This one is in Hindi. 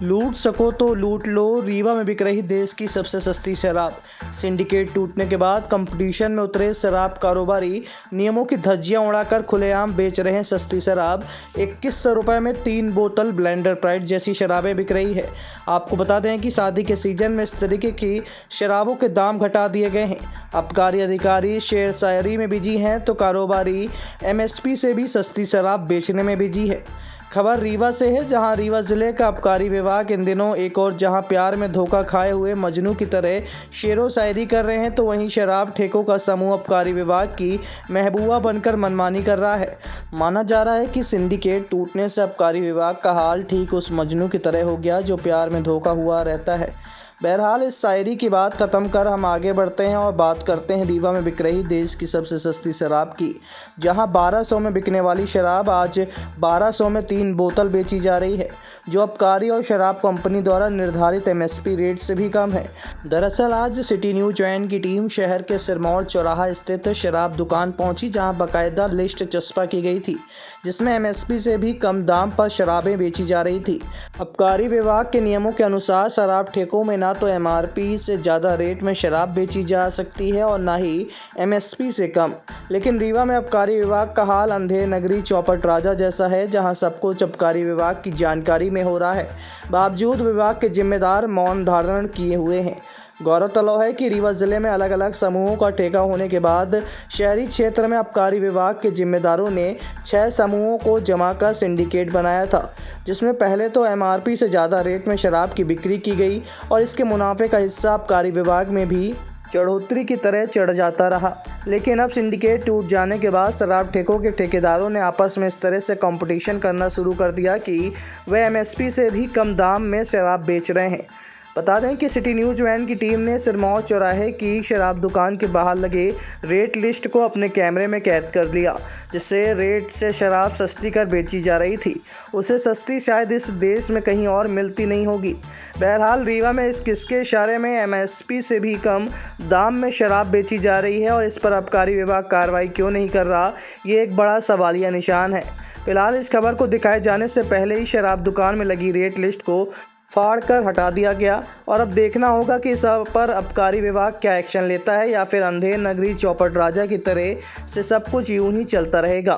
लूट सको तो लूट लो, रीवा में बिक रही देश की सबसे सस्ती शराब। सिंडिकेट टूटने के बाद कंपटीशन में उतरे शराब कारोबारी नियमों की धज्जियां उड़ाकर खुलेआम बेच रहे हैं सस्ती शराब। 2100 रुपये में 3 बोतल ब्लेंडर प्राइड जैसी शराबें बिक रही है। आपको बता दें कि शादी के सीजन में इस तरीके की शराबों के दाम घटा दिए गए हैं। आबकारी अधिकारी शेर शायरी में बिजी हैं तो कारोबारी MSP से भी सस्ती शराब बेचने में बिजी है। खबर रीवा से है, जहां रीवा जिले का आबकारी विभाग इन दिनों एक और जहां प्यार में धोखा खाए हुए मजनू की तरह शेरो शायरी कर रहे हैं, तो वहीं शराब ठेकों का समूह आबकारी विभाग की महबूबा बनकर मनमानी कर रहा है। माना जा रहा है कि सिंडिकेट टूटने से आबकारी विभाग का हाल ठीक उस मजनू की तरह हो गया जो प्यार में धोखा हुआ रहता है। बहरहाल इस शायरी की बात ख़त्म कर हम आगे बढ़ते हैं और बात करते हैं रीवा में बिक रही देश की सबसे सस्ती शराब की, जहां 1200 में बिकने वाली शराब आज 1200 में 3 बोतल बेची जा रही है, जो आबकारी और शराब कंपनी द्वारा निर्धारित MSP रेट से भी कम है। दरअसल आज सिटी न्यूज़ वैन की टीम शहर के सिरमौर चौराहा स्थित शराब दुकान पहुंची, जहां बाकायदा लिस्ट चस्पा की गई थी जिसमें MSP से भी कम दाम पर शराबें बेची जा रही थी। आबकारी विभाग के नियमों के अनुसार शराब ठेकों में ना तो MRP से ज़्यादा रेट में शराब बेची जा सकती है और ना ही MSP से कम। लेकिन रीवा में आबकारी विभाग का हाल अंधेर नगरी चौपट राजा जैसा है, जहां सब कुछ आबकारी विभाग की जानकारी में हो रहा है, बावजूद विभाग के जिम्मेदार मौन धारण किए हुए हैं। गौरतलब है कि रीवा जिले में अलग अलग समूहों का ठेका होने के बाद शहरी क्षेत्र में आबकारी विभाग के जिम्मेदारों ने 6 समूहों को जमा कर सिंडिकेट बनाया था, जिसमें पहले तो MRP से ज़्यादा रेट में शराब की बिक्री की गई और इसके मुनाफे का हिस्सा आबकारी विभाग में भी चढ़ोतरी की तरह चढ़ जाता रहा। लेकिन अब सिंडिकेट टूट जाने के बाद शराब ठेकों के ठेकेदारों ने आपस में इस तरह से कंपटीशन करना शुरू कर दिया कि वे MSP से भी कम दाम में शराब बेच रहे हैं। बता दें कि सिटी न्यूज़ वैन की टीम ने सिरमौर चौराहे की शराब दुकान के बाहर लगे रेट लिस्ट को अपने कैमरे में कैद कर लिया, जिससे रेट से शराब सस्ती कर बेची जा रही थी। उसे सस्ती शायद इस देश में कहीं और मिलती नहीं होगी। बहरहाल रीवा में इस किसके इशारे में MSP से भी कम दाम में शराब बेची जा रही है और इस पर आबकारी विभाग कार्रवाई क्यों नहीं कर रहा, ये एक बड़ा सवालिया निशान है। फिलहाल इस खबर को दिखाए जाने से पहले ही शराब दुकान में लगी रेट लिस्ट को फाड़ कर हटा दिया गया और अब देखना होगा कि इस पर आबकारी विभाग क्या एक्शन लेता है या फिर अंधेर नगरी चौपट राजा की तरह से सब कुछ यूं ही चलता रहेगा।